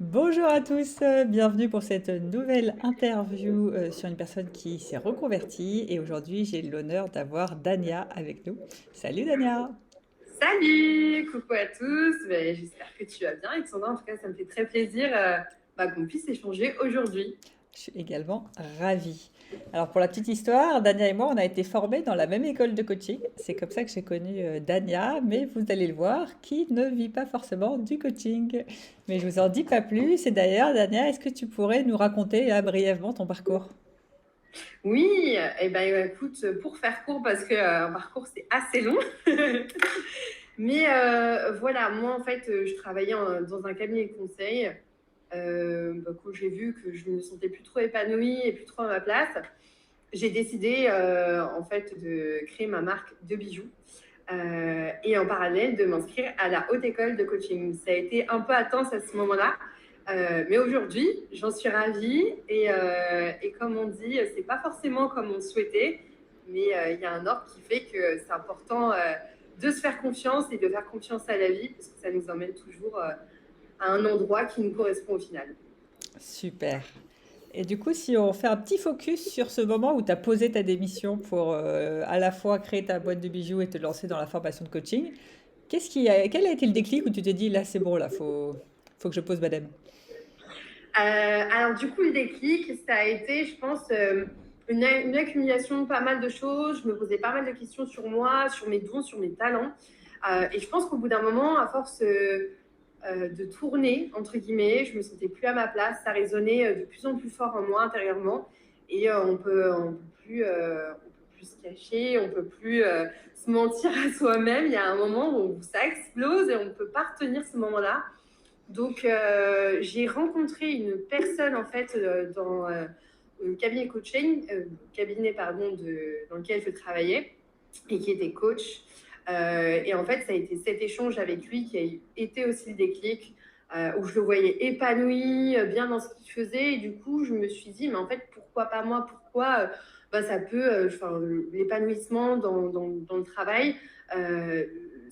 Bonjour à tous, bienvenue pour cette nouvelle interview sur une personne qui s'est reconvertie. Et aujourd'hui, j'ai l'honneur d'avoir Dania avec nous. Salut Dania! Salut, coucou à tous. Ben, j'espère que tu vas bien, Alexandra. En tout cas, ça me fait très plaisir qu'on puisse échanger aujourd'hui. Je suis également ravie. Alors pour la petite histoire, Dania et moi, on a été formés dans la même école de coaching. C'est comme ça que j'ai connu Dania, mais vous allez le voir, qui ne vit pas forcément du coaching. Mais je vous en dis pas plus. Et d'ailleurs, Dania, est-ce que tu pourrais nous raconter là, brièvement ton parcours? Oui, écoute, pour faire court, parce que un parcours c'est assez long, mais voilà, moi en fait, je travaillais dans un cabinet de conseil. Quand j'ai vu que je ne me sentais plus trop épanouie et plus trop à ma place, j'ai décidé en fait de créer ma marque de bijoux. Et en parallèle de m'inscrire à la haute école de coaching. Ça a été un peu intense à ce moment-là, mais aujourd'hui, j'en suis ravie. Et comme on dit, c'est pas forcément comme on souhaitait, mais il y a un ordre qui fait que c'est important de se faire confiance et de faire confiance à la vie, parce que ça nous emmène toujours à un endroit qui nous correspond au final. Super. Et du coup, si on fait un petit focus sur ce moment où tu as posé ta démission pour à la fois créer ta boîte de bijoux et te lancer dans la formation de coaching, quel a été le déclic où tu t'es dit là c'est bon, là faut que je pose madame? Alors du coup, le déclic, ça a été, je pense, une accumulation de pas mal de choses. Je me posais pas mal de questions sur moi, sur mes dons, sur mes talents. Et je pense qu'au bout d'un moment, à force de tourner, entre guillemets, je me sentais plus à ma place. Ça résonnait de plus en plus fort en moi intérieurement. Et on peut plus se cacher, on peut plus se mentir à soi-même. Il y a un moment où ça explose et on ne peut pas retenir ce moment-là. Donc, j'ai rencontré une personne en fait dans le cabinet coaching, cabinet pardon, dans lequel je travaillais et qui était coach. Et en fait, ça a été cet échange avec lui qui a été aussi le déclic, où je le voyais épanoui, bien dans ce qu'il faisait. Et du coup, je me suis dit, mais en fait, pourquoi pas moi? Pourquoi ça peut, l'épanouissement dans le travail, euh,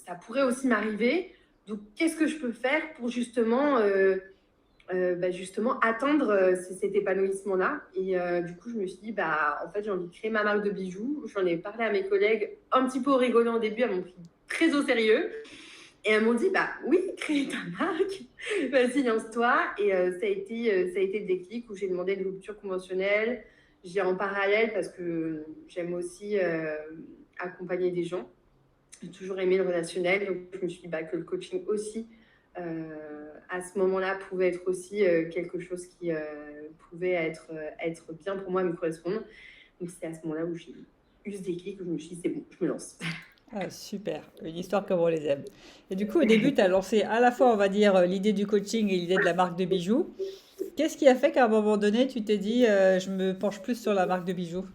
ça pourrait aussi m'arriver. Donc, qu'est-ce que je peux faire pour justement atteindre cet épanouissement-là? Et du coup, je me suis dit, en fait, j'ai envie de créer ma marque de bijoux. J'en ai parlé à mes collègues un petit peu rigolant au début, elles m'ont pris très au sérieux. Et elles m'ont dit, bah oui, crée ta marque, vas-y, lance-toi. Et ça a été le déclic où j'ai demandé une rupture conventionnelle. J'ai en parallèle, parce que j'aime aussi accompagner des gens, j'ai toujours aimé le relationnel, donc je me suis dit que le coaching aussi, à ce moment-là, pouvait être aussi quelque chose qui pouvait être bien pour moi, me correspondre. Donc c'est à ce moment-là où j'ai eu ce déclic, où je me suis dit, c'est bon, je me lance. Ah, super, une histoire comme on les aime. Et du coup, au début, tu as lancé à la fois, on va dire, l'idée du coaching et l'idée de la marque de bijoux. Qu'est-ce qui a fait qu'à un moment donné, tu t'es dit, je me penche plus sur la marque de bijoux?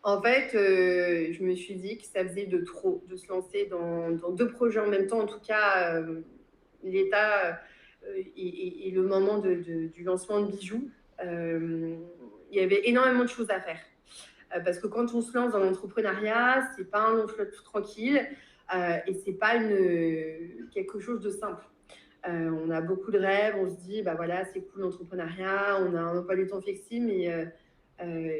En fait, je me suis dit que ça faisait de trop de se lancer dans deux projets en même temps. En tout cas, l'état et le moment du lancement de bijoux, euh, il y avait énormément de choses à faire. Parce que quand on se lance dans l'entrepreneuriat, c'est pas un long fleuve tranquille et c'est pas quelque chose de simple. On a beaucoup de rêves, on se dit, bah voilà, c'est cool l'entrepreneuriat, on a un emploi du temps flexible, mais euh,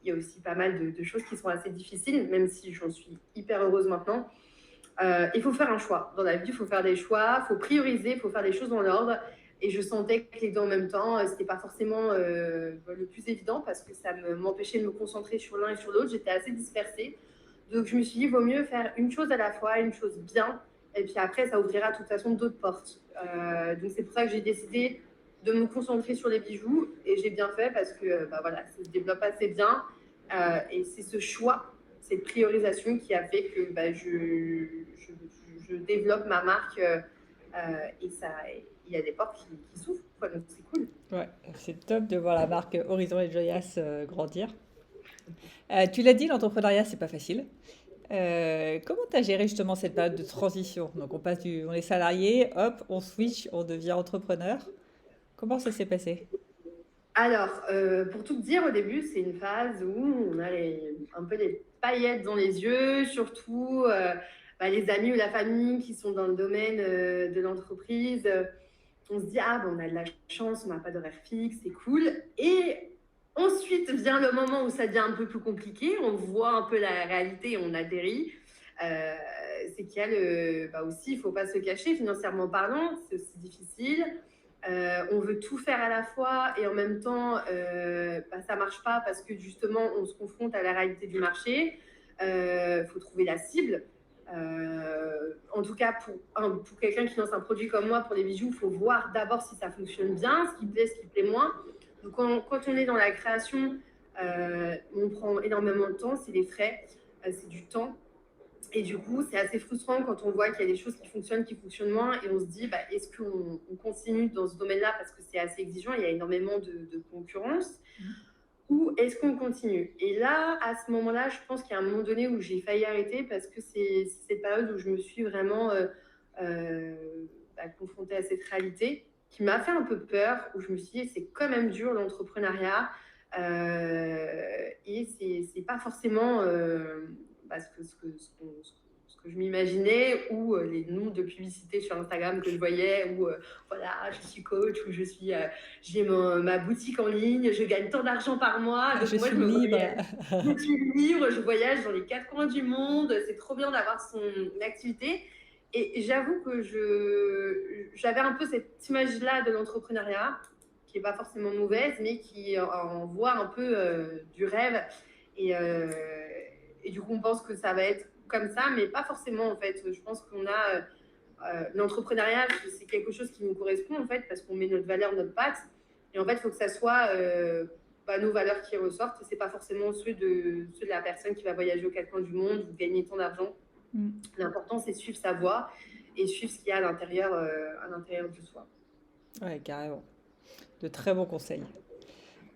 il y a aussi pas mal de choses qui sont assez difficiles, même si j'en suis hyper heureuse maintenant. Il faut faire un choix. Dans la vie, il faut faire des choix, il faut prioriser, il faut faire des choses dans l'ordre. Et je sentais que les deux en même temps, ce n'était pas forcément le plus évident parce que ça m'empêchait de me concentrer sur l'un et sur l'autre. J'étais assez dispersée. Donc je me suis dit, il vaut mieux faire une chose à la fois, une chose bien. Et puis après, ça ouvrira de toute façon d'autres portes. Donc c'est pour ça que j'ai décidé de me concentrer sur les bijoux. Et j'ai bien fait parce que voilà, ça se développe assez bien. Et c'est ce choix, cette priorisation qui a fait que je développe ma marque et ça, il y a des portes qui s'ouvrent, quoi, donc c'est cool. Ouais, c'est top de voir la marque Horizon et Joyas grandir. Tu l'as dit, l'entrepreneuriat, c'est pas facile. Comment tu as géré justement cette période de transition? Donc on est salarié, hop, on switch, on devient entrepreneur. Comment ça s'est passé? Alors, pour tout te dire, au début, c'est une phase où on a un peu des paillettes dans les yeux, surtout les amis ou la famille qui sont dans le domaine de l'entreprise. on se dit, ah, ben, on a de la chance, on n'a pas d'horaire fixe, c'est cool. Et ensuite vient le moment où ça devient un peu plus compliqué, on voit un peu la réalité et on atterrit. Euh, c'est qu'il y a aussi, il ne faut pas se cacher, financièrement parlant, c'est aussi difficile. On veut tout faire à la fois et en même temps, ça ne marche pas parce que justement, on se confronte à la réalité du marché. Faut trouver la cible. En tout cas, pour quelqu'un qui lance un produit comme moi, pour les bijoux, il faut voir d'abord si ça fonctionne bien, ce qui plaît, ce qui plaît moins. Donc, quand on est dans la création, on prend énormément de temps, c'est des frais, c'est du temps. Et du coup, c'est assez frustrant quand on voit qu'il y a des choses qui fonctionnent moins, et on se dit, est-ce qu'on continue dans ce domaine-là parce que c'est assez exigeant, il y a énormément de concurrence, ou est-ce qu'on continue? Et là, à ce moment-là, je pense qu'il y a un moment donné où j'ai failli arrêter parce que c'est cette période où je me suis vraiment confrontée à cette réalité qui m'a fait un peu peur, où je me suis dit, c'est quand même dur l'entrepreneuriat, et c'est pas forcément ce que je m'imaginais, ou les noms de publicités sur Instagram que je voyais, où voilà, je suis coach, ou j'ai ma boutique en ligne, je gagne tant d'argent par mois. Donc Je moi, suis je me libre. voyais, je suis libre, je voyage dans les 4 coins du monde, c'est trop bien d'avoir son activité. Et j'avoue que j'avais un peu cette image-là de l'entrepreneuriat, qui n'est pas forcément mauvaise, mais qui envoie un peu du rêve. Et, euh, et du coup, on pense que ça va être comme ça, mais pas forcément en fait. Je pense qu'on a l'entrepreneuriat, c'est quelque chose qui nous correspond en fait, parce qu'on met notre valeur, notre patte. Et en fait, il faut que ça soit nos valeurs qui ressortent. C'est pas forcément ceux de la personne qui va voyager aux 4 coins du monde ou gagner tant d'argent. L'important, c'est de suivre sa voie et suivre ce qu'il y a à l'intérieur de soi. Ouais, carrément. De très bons conseils.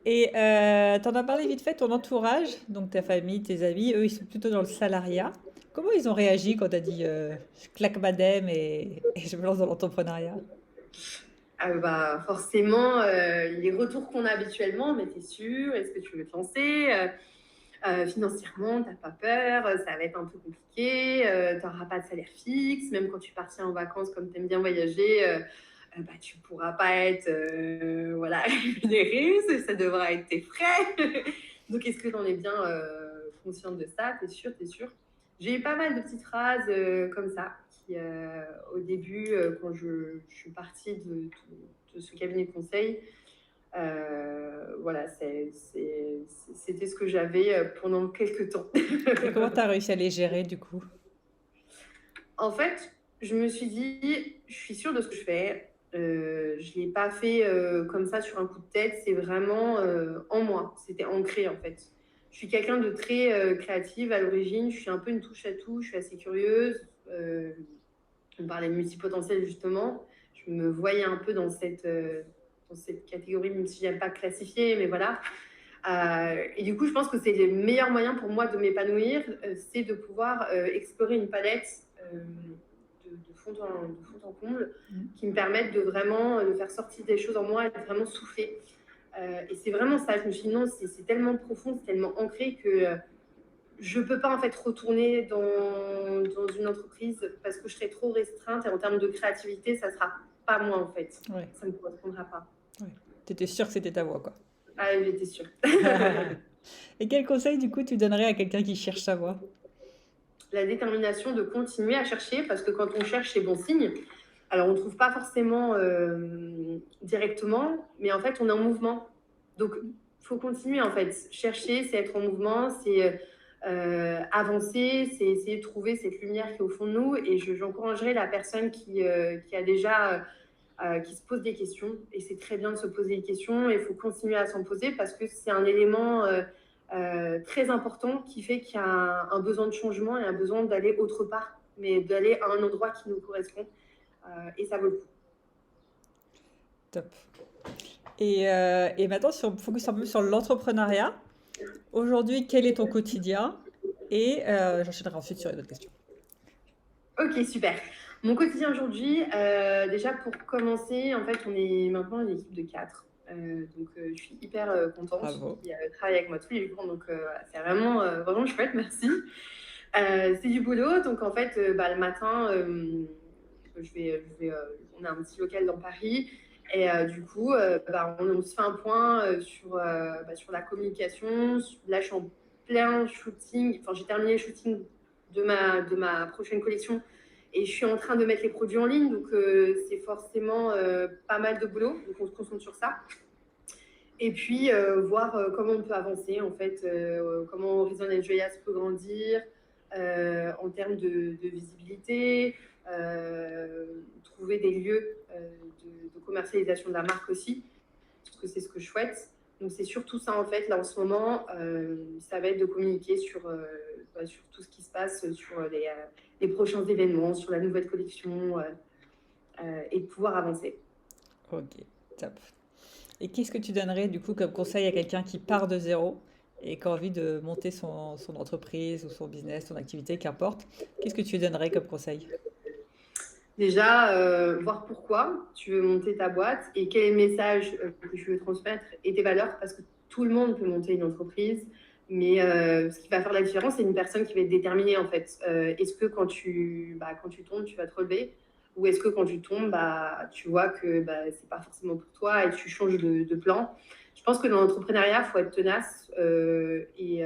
Et tu en as parlé vite fait, ton entourage, donc ta famille, tes amis, eux, ils sont plutôt dans le salariat. Comment ils ont réagi quand tu as dit je claque ma dème et je me lance dans l'entrepreneuriat? Forcément, les retours qu'on a habituellement, mais t'es sûr, est-ce que tu veux te lancer? Financièrement, t'as pas peur, ça va être un peu compliqué, t'auras pas de salaire fixe, même quand tu partiras en vacances, comme t'aimes bien voyager, tu pourras pas être rémunéré, ça devra être tes frais. Donc, est-ce que t'en es bien consciente de ça? T'es sûr, t'es sûr? J'ai eu pas mal de petites phrases comme ça qui, au début, quand je suis partie de ce cabinet de conseil, c'était ce que j'avais pendant quelques temps. Et comment tu as réussi à les gérer du coup? En fait, je me suis dit, je suis sûre de ce que je fais. Je ne l'ai pas fait comme ça sur un coup de tête. C'est vraiment en moi. C'était ancré en fait. Je suis quelqu'un de très créative à l'origine. Je suis un peu une touche à tout. Je suis assez curieuse. On parlait de multipotentiel justement. Je me voyais un peu dans cette catégorie, même si j'aime pas classifier, mais voilà. Et du coup, je pense que c'est le meilleur moyen pour moi de m'épanouir, c'est de pouvoir explorer une palette de fond en comble, qui me permettent de vraiment de faire sortir des choses en moi et de vraiment souffler. Et c'est vraiment ça. Je me suis dit non, c'est tellement profond, c'est tellement ancré que je peux pas en fait retourner dans une entreprise parce que je serais trop restreinte, et en termes de créativité, ça sera pas moi en fait. Ouais. Ça me correspondra pas. Ouais. Tu étais sûre que c'était ta voie, quoi. Ah, j'étais sûre. Et quel conseil, du coup, tu donnerais à quelqu'un qui cherche sa voie? La détermination de continuer à chercher, parce que quand on cherche, c'est bon signe. Alors, on ne trouve pas forcément directement, mais en fait, on est en mouvement. Donc, il faut continuer, en fait. Chercher, c'est être en mouvement, c'est avancer, c'est essayer de trouver cette lumière qui est au fond de nous. Et j'encouragerais la personne qui a déjà... qui se pose des questions, et c'est très bien de se poser des questions, et il faut continuer à s'en poser parce que c'est un élément très important qui fait qu'il y a un besoin de changement et un besoin d'aller autre part, mais d'aller à un endroit qui nous correspond, et ça vaut le coup. Top. Et maintenant, si on focus un peu sur l'entrepreneuriat, aujourd'hui, quel est ton quotidien? Et j'enchaînerai ensuite sur les autres questions. Ok, super. Mon quotidien aujourd'hui, déjà pour commencer, en fait, on est maintenant une équipe de 4. Donc, je suis hyper contente. Bravo. Qui travaille avec moi tous les jours. Donc, c'est vraiment chouette, merci. C'est du boulot. Donc, en fait, le matin, on a un petit local dans Paris. Et du coup, on se fait un point sur la communication. Là, je suis en plein shooting. Enfin, j'ai terminé le shooting de ma prochaine collection et je suis en train de mettre les produits en ligne. Donc, c'est forcément pas mal de boulot. Donc, on se concentre sur ça. Et puis, voir comment on peut avancer, en fait, comment Horizon Joyas peut grandir en termes de visibilité, trouver des lieux de commercialisation de la marque aussi, parce que c'est ce que je souhaite. Donc, c'est surtout ça, en fait, là, en ce moment, ça va être de communiquer sur tout ce qui se passe, sur les prochains événements, sur la nouvelle collection, et de pouvoir avancer. Ok, top. Et qu'est-ce que tu donnerais du coup comme conseil à quelqu'un qui part de zéro et qui a envie de monter son entreprise ou son business, son activité, qu'importe? Qu'est-ce que tu lui donnerais comme conseil? Déjà, voir pourquoi tu veux monter ta boîte et quel est le message que tu veux transmettre et tes valeurs, parce que tout le monde peut monter une entreprise, mais ce qui va faire la différence, c'est une personne qui va être déterminée en fait. Est-ce que quand tu tombes, tu vas te relever, ou est-ce que quand tu tombes, tu vois que c'est pas forcément pour toi et tu changes de plan. Je pense que dans l'entrepreneuriat, il faut être tenace et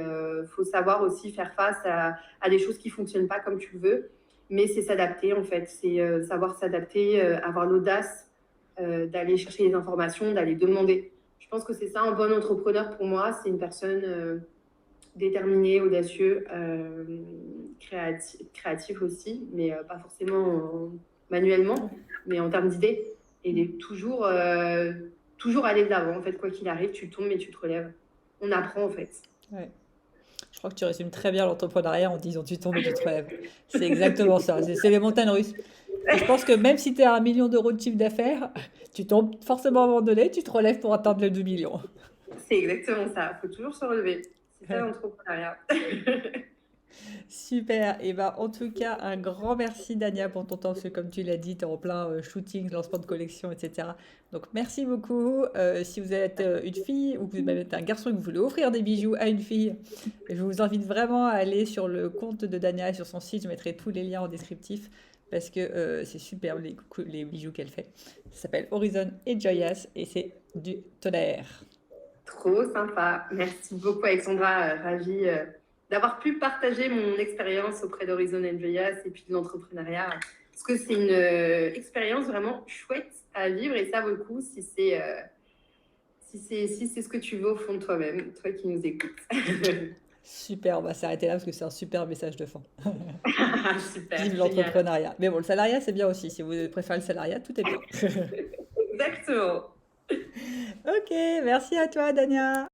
faut savoir aussi faire face à des choses qui fonctionnent pas comme tu le veux. Mais c'est s'adapter en fait, c'est savoir s'adapter, avoir l'audace d'aller chercher les informations, d'aller demander. Je pense que c'est ça un bon entrepreneur pour moi, c'est une personne déterminée, audacieux, créatif aussi, mais pas forcément manuellement, mais en termes d'idées. Et toujours aller de l'avant en fait, quoi qu'il arrive, tu tombes mais tu te relèves. On apprend en fait. Ouais. Je crois que tu résumes très bien l'entrepreneuriat en disant tu tombes et tu te relèves. C'est exactement ça. C'est les montagnes russes. Et je pense que même si tu as 1 million d'euros de chiffre d'affaires, tu tombes forcément à un moment donné, tu te relèves pour atteindre les 2 millions. C'est exactement ça, il faut toujours se relever. C'est ça Ouais. l'entrepreneuriat. Super. Et ben, en tout cas, un grand merci, Dania, pour ton temps, parce que comme tu l'as dit, tu es en plein shooting, lancement de collection, etc. Donc, merci beaucoup. Si vous êtes une fille ou que vous êtes un garçon et que vous voulez offrir des bijoux à une fille, je vous invite vraiment à aller sur le compte de Dania et sur son site. Je mettrai tous les liens en descriptif parce que c'est superbe les bijoux qu'elle fait. Ça s'appelle Horizon et Joyas et c'est du tonnerre. Trop sympa. Merci beaucoup, Alexandra. Ravie d'avoir pu partager mon expérience auprès d'Horizon Joyas et puis de l'entrepreneuriat. Parce que c'est une expérience vraiment chouette à vivre et ça vaut le coup si c'est ce que tu veux au fond de toi-même, toi qui nous écoutes. Super, on va s'arrêter là parce que c'est un super message de fin. Super, Vive génial. l'entrepreneuriat. Mais bon, le salariat, c'est bien aussi. Si vous préférez le salariat, tout est bien. Exactement. Ok, merci à toi, Dania.